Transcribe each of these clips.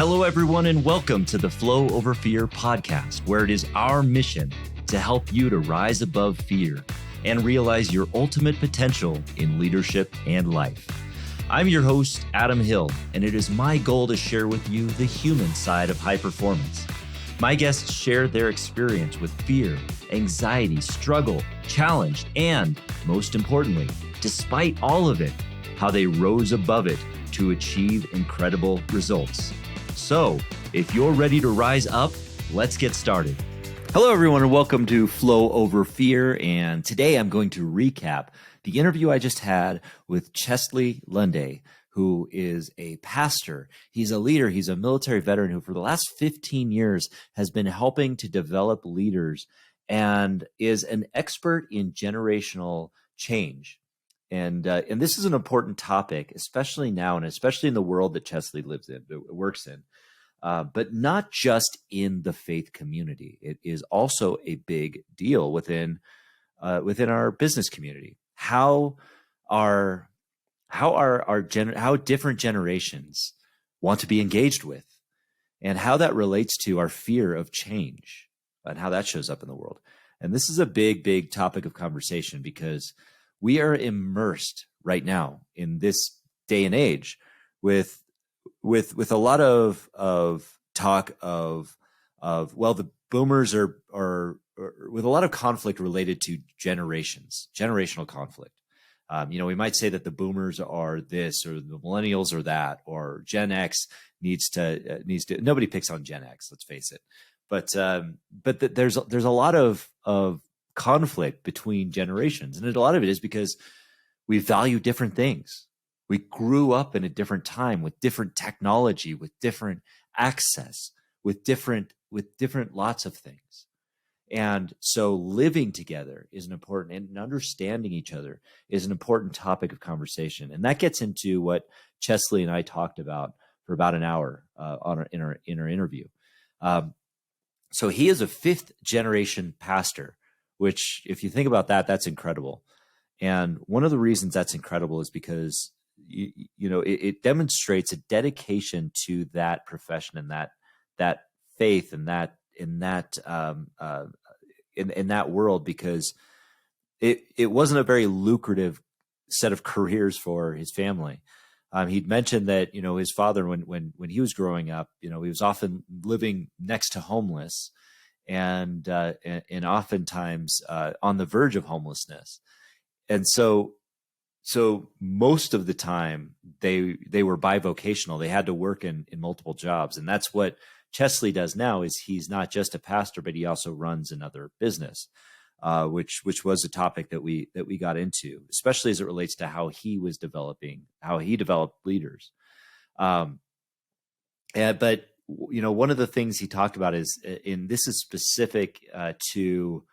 Hello, everyone, and welcome to the Flow Over Fear podcast, where it is our mission to help you to rise above fear and realize your ultimate potential in leadership and life. I'm your host, Adam Hill, and it is my goal to share with you the human side of high performance. My guests share their experience with fear, anxiety, struggle, challenge, and most importantly, despite all of it, how they rose above it to achieve incredible results. So, if you're ready to rise up, let's get started. Hello, everyone, and welcome to Flow Over Fear. And today I'm going to recap the interview I just had with Chesly Lunday, who is a pastor. He's a leader. He's a military veteran who for the last 15 years has been helping to develop leaders and is an expert in generational change. And this is an important topic, especially now, and especially in the world that Chesly works in, but not just in the faith community. It is also a big deal within our business community. How different generations want to be engaged with, and how that relates to our fear of change, and how that shows up in the world. And this is a big, big topic of conversation because we are immersed right now in this day and age with a lot of talk of the boomers are with a lot of conflict related to generational conflict. We might say that the boomers are this, or the millennials are that, or Gen X needs to. Nobody picks on Gen X, let's face it, but there's a lot of conflict between generations, and a lot of it is because we value different things. We grew up in a different time with different technology, with different access, with different lots of things. And so living together is an important, and understanding each other is an important topic of conversation. And that gets into what Chesly and I talked about for about an hour in our interview. So he is a fifth generation pastor, which if you think about that, that's incredible. And one of the reasons that's incredible is because it demonstrates a dedication to that profession and that faith and in that world, because it wasn't a very lucrative set of careers for his family. He'd mentioned that his father, when he was growing up, he was often living next to homeless, and oftentimes on the verge of homelessness, and so most of the time they were bivocational. They had to work in multiple jobs, and that's what Chesly does now. Is he's not just a pastor, but he also runs another business, which was a topic that we got into, especially as it relates to how he developed leaders. But one of the things he talked about is, and this is specific to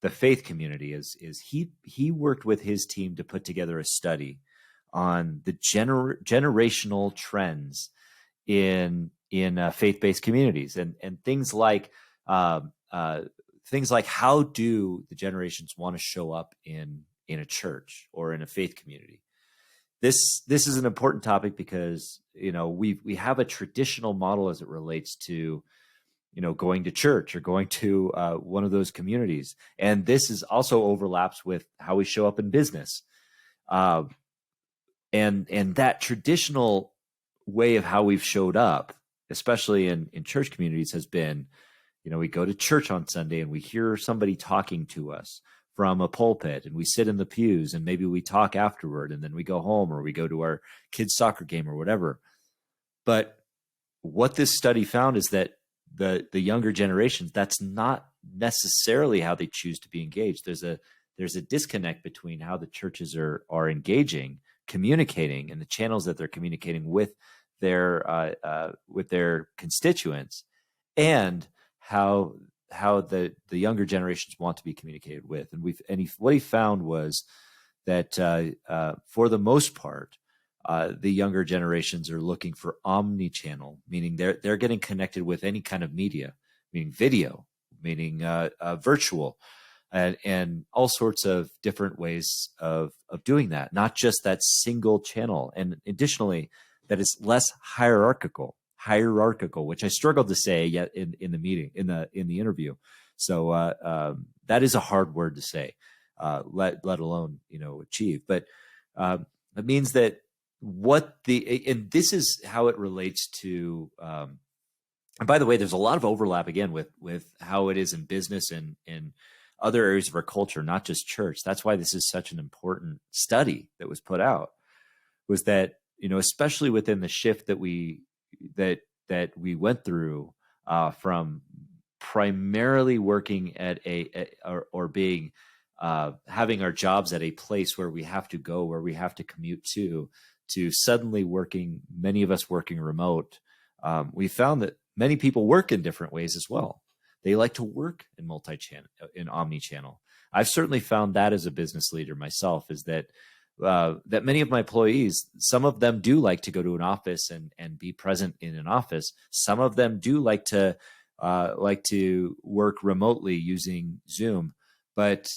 the faith community, is he worked with his team to put together a study on the generational trends in faith-based communities, and things like how do the generations want to show up in a church or in a faith community. This is an important topic because we have a traditional model as it relates to going to church or going to one of those communities, and this is also overlaps with how we show up in business, and that traditional way of how we've showed up, especially in church communities, has been, we go to church on Sunday and we hear somebody talking to us from a pulpit, and we sit in the pews and maybe we talk afterward, and then we go home or we go to our kids' soccer game or whatever. But what this study found is that the younger generations, that's not necessarily how they choose to be engaged. There's a disconnect between how the churches are engaging, communicating, and the channels that they're communicating with their constituents, and how the younger generations want to be communicated with. And what he found was that for the most part, the younger generations are looking for omni-channel, meaning they're getting connected with any kind of media, meaning video, meaning virtual, and all sorts of different ways of doing that, not just that single channel. And additionally, that is less hierarchical. hierarchical, which I struggled to say yet in the meeting, in the interview. So that is a hard word to say, let alone, achieve. But it means that and this is how it relates to, and by the way, there's a lot of overlap again with how it is in business and in other areas of our culture, not just church. That's why this is such an important study that was put out, was that, especially within the shift that we went through from primarily working at or being having our jobs at a place where we have to go, where we have to commute to suddenly many of us working remote. We found that many people work in different ways as well. They like to work in multi-channel, in omni-channel. I've certainly found that as a business leader myself, is that that many of my employees, some of them do like to go to an office and be present in an office. Some of them do like to work remotely using Zoom. But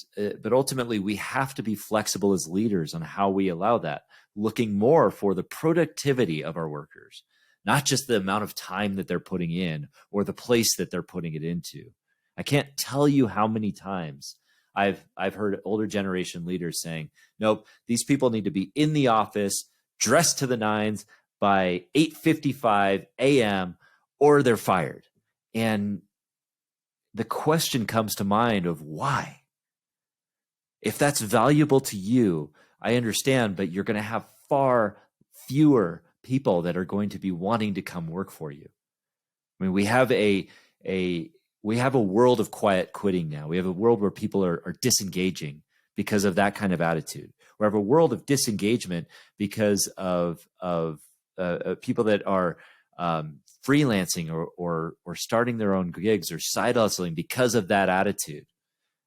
ultimately, we have to be flexible as leaders on how we allow that, looking more for the productivity of our workers, not just the amount of time that they're putting in or the place that they're putting it into. I can't tell you how many times I've heard older generation leaders saying, nope, these people need to be in the office, dressed to the nines by 8:55 a.m. or they're fired. And the question comes to mind of why. If that's valuable to you, I understand, but you're going to have far fewer people that are going to be wanting to come work for you. I mean, we have a world of quiet quitting now. We have a world where people are disengaging because of that kind of attitude. We have a world of disengagement because of people that are freelancing or starting their own gigs or side hustling because of that attitude.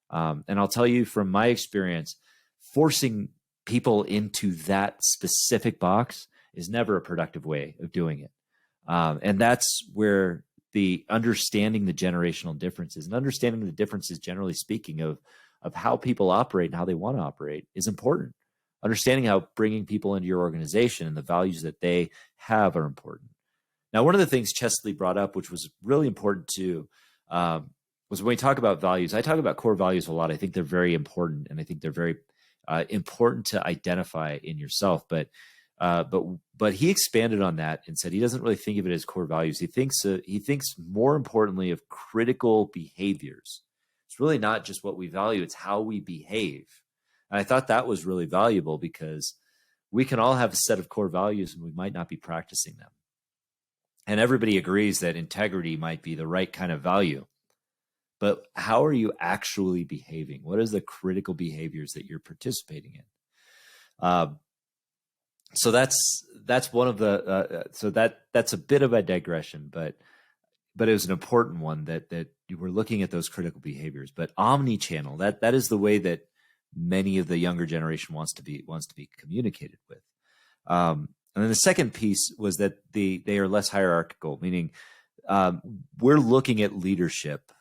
And I'll tell you from my experience, forcing people into that specific box is never a productive way of doing it. And that's where the understanding the generational differences and understanding the differences, generally speaking, of how people operate and how they want to operate is important. Understanding how bringing people into your organization and the values that they have are important. Now, one of the things Chesley brought up, which was really important too, was when we talk about values. I talk about core values a lot. I think they're very important, and I think they're very important to identify in yourself. But he expanded on that and said he doesn't really think of it as core values. He thinks more importantly of critical behaviors. It's really not just what we value; it's how we behave. And I thought that was really valuable because we can all have a set of core values, and we might not be practicing them. And everybody agrees that integrity might be the right kind of value. But how are you actually behaving? What is the critical behaviors that you're participating in? So that's one of the so that's a bit of a digression, but it was an important one that you were looking at those critical behaviors. But omni-channel, that is the way that many of the younger generation wants to be communicated with. And then the second piece was that they are less hierarchical, meaning we're looking at leadership.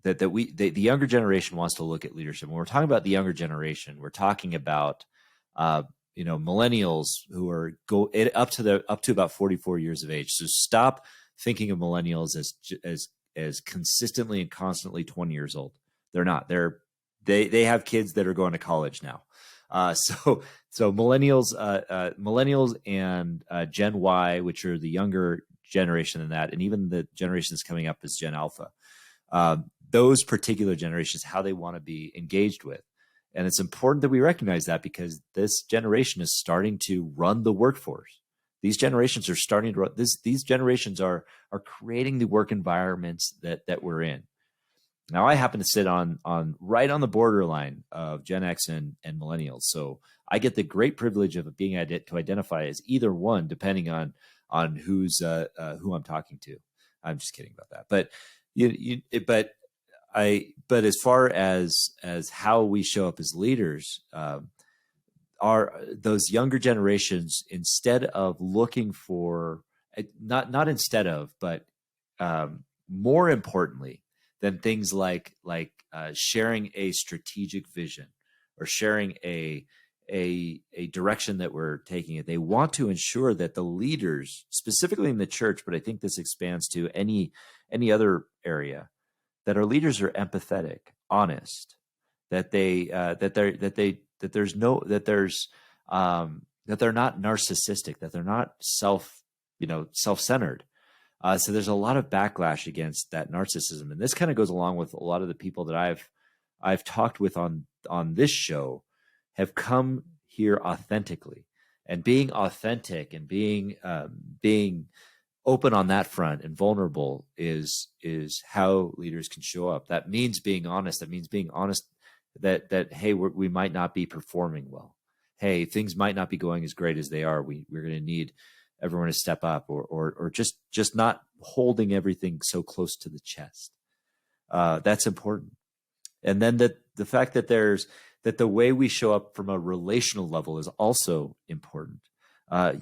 The younger generation wants to look at leadership. When we're talking about the younger generation, we're talking about millennials who are up to about 44 years of age. So stop thinking of millennials as consistently and constantly 20 years old. They're not. They have kids that are going to college now. So millennials and Gen Y, which are the younger generation than that, and even the generations coming up is Gen Alpha. Those particular generations, how they want to be engaged with. And it's important that we recognize that because this generation is starting to run the workforce. These generations are starting to run these generations are creating the work environments that we're in. Now, I happen to sit on right on the borderline of Gen X and millennials. So I get the great privilege of being to identify as either one, depending on who I'm talking to. I'm just kidding about that. But as far as how we show up as leaders, are those younger generations, instead of looking for but more importantly than things like sharing a strategic vision or sharing a a direction that we're taking it. They want to ensure that the leaders, specifically in the church, but I think this expands to any other area, that our leaders are empathetic, honest, that they're not narcissistic, that they're not self-centered. So there's a lot of backlash against that narcissism, and this kind of goes along with a lot of the people that I've talked with on this show have come here authentically, and being authentic and being open on that front and vulnerable is how leaders can show up. That means being honest. That means being honest that hey, we might not be performing well. Hey, things might not be going as great as they are. We're going to need everyone to step up, or just not holding everything so close to the chest. That's important. And then the fact that the way we show up from a relational level is also important.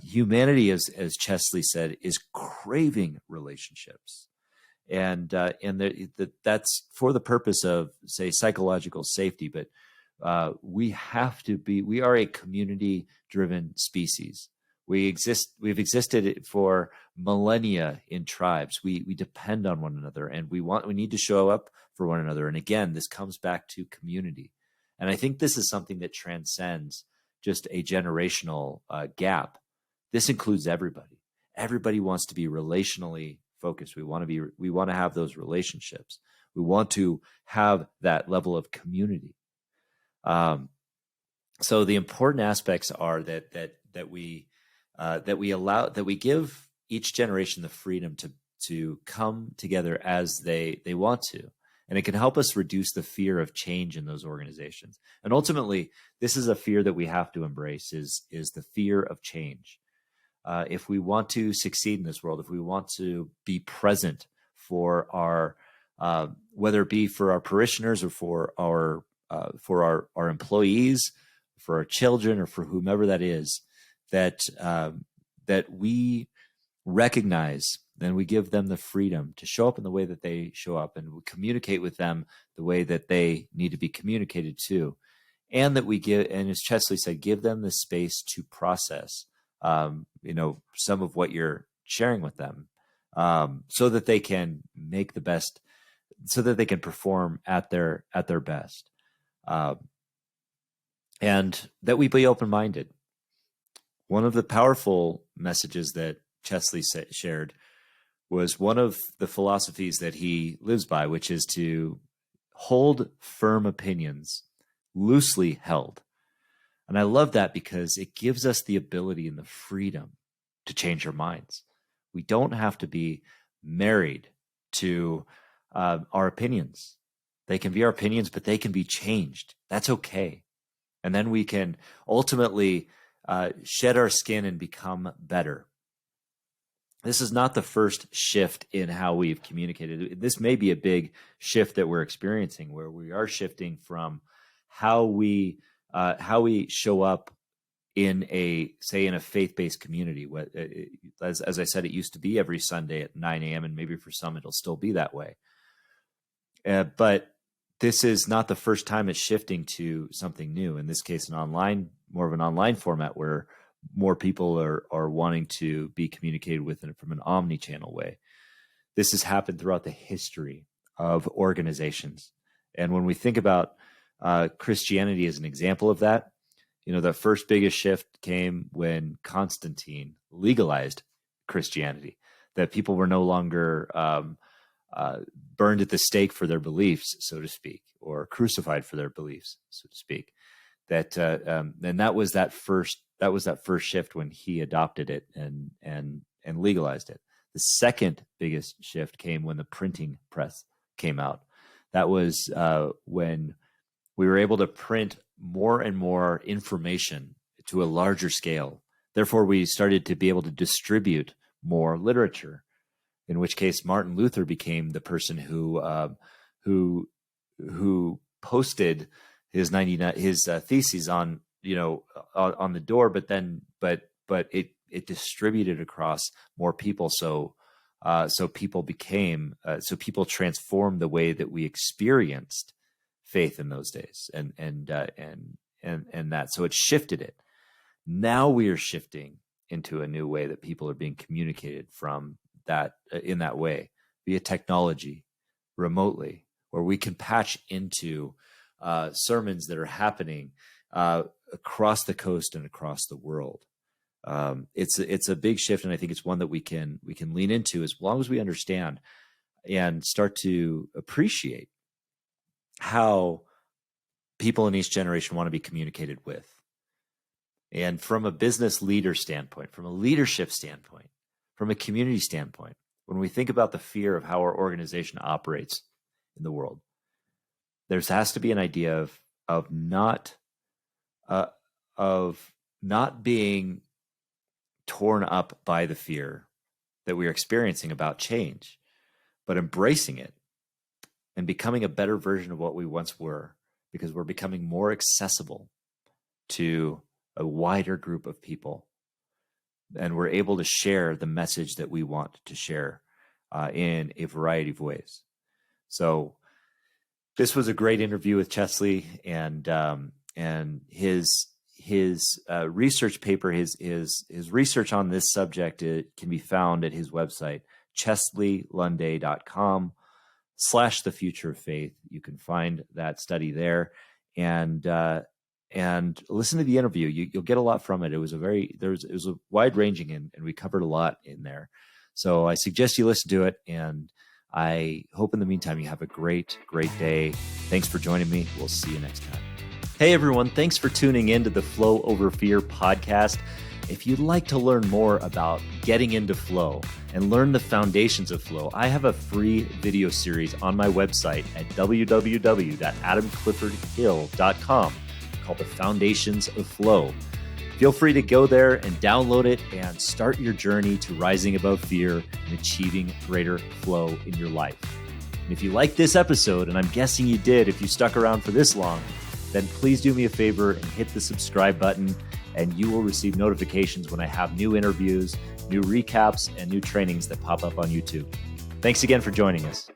Humanity, as Chesley said, is craving relationships, and that's for the purpose of, say, psychological safety. But we are a community-driven species. We've existed for millennia in tribes. We depend on one another, and we need to show up for one another. And again, this comes back to community. And I think this is something that transcends just a generational gap. This includes everybody. Everybody wants to be relationally focused. We want to have those relationships. We want to have that level of community. So the important aspects are that we give each generation the freedom to come together as they want to. And it can help us reduce the fear of change in those organizations. And ultimately, this is a fear that we have to embrace, is the fear of change. If we want to succeed in this world, if we want to be present for our, whether it be for our parishioners or for our employees, for our children, or for whomever that is, that we recognize, then we give them the freedom to show up in the way that they show up, and we communicate with them the way that they need to be communicated to. And that we give, and as Chesley said, give them the space to process, some of what you're sharing with them, so that they can make the best, so that they can perform at their best. And that we be open-minded. One of the powerful messages that Chesley shared was one of the philosophies that he lives by, which is to hold firm opinions, loosely held. And I love that because it gives us the ability and the freedom to change our minds. We don't have to be married to our opinions. They can be our opinions, but they can be changed. That's okay. And then we can ultimately shed our skin and become better. This is not the first shift in how we've communicated. This may be a big shift that we're experiencing, where we are shifting from how we show up in a faith-based community. As I said, it used to be every Sunday at 9 a.m., and maybe for some it'll still be that way. But this is not the first time it's shifting to something new. In this case, more of an online format, where more people are wanting to be communicated with from an omni-channel way. This has happened throughout the history of organizations. And when we think about Christianity as an example of that, the first biggest shift came when Constantine legalized Christianity, that people were no longer burned at the stake for their beliefs, so to speak, or crucified for their beliefs, so to speak. And that was that first shift when he adopted it and legalized it. The second biggest shift came when the printing press came out. That was when we were able to print more and more information to a larger scale. Therefore, we started to be able to distribute more literature, in which case Martin Luther became the person who posted his theses on the door, but it distributed across more people. So people transformed the way that we experienced faith in those days, and and that. So it shifted it. Now we are shifting into a new way that people are being communicated from that in that way via technology, remotely, where we can patch into sermons that are happening across the coast and across the world. It's a big shift, and I think it's one that we can lean into as long as we understand and start to appreciate how people in each generation want to be communicated with. And from a business leader standpoint, from a leadership standpoint, from a community standpoint, when we think about the fear of how our organization operates in the world, there has to be an idea of not being torn up by the fear that we are experiencing about change, but embracing it and becoming a better version of what we once were, because we're becoming more accessible to a wider group of people. And we're able to share the message that we want to share in a variety of ways. So this was a great interview with Chesley, and his research paper, his research on this subject, it can be found at his website, cheslylunday.com/the future of faith. You can find that study there, and listen to the interview. You'll get a lot from it. It was a wide ranging, and we covered a lot in there. So I suggest you listen to it, and I hope in the meantime you have a great day. Thanks for joining me. We'll see you next time. Hey everyone, thanks for tuning in to the Flow Over Fear podcast. If you'd like to learn more about getting into flow and learn the foundations of flow, I have a free video series on my website at www.adamcliffordhill.com called The Foundations of Flow. Feel free to go there and download it and start your journey to rising above fear and achieving greater flow in your life. And if you like this episode, and I'm guessing you did if you stuck around for this long, then please do me a favor and hit the subscribe button, and you will receive notifications when I have new interviews, new recaps, and new trainings that pop up on YouTube. Thanks again for joining us.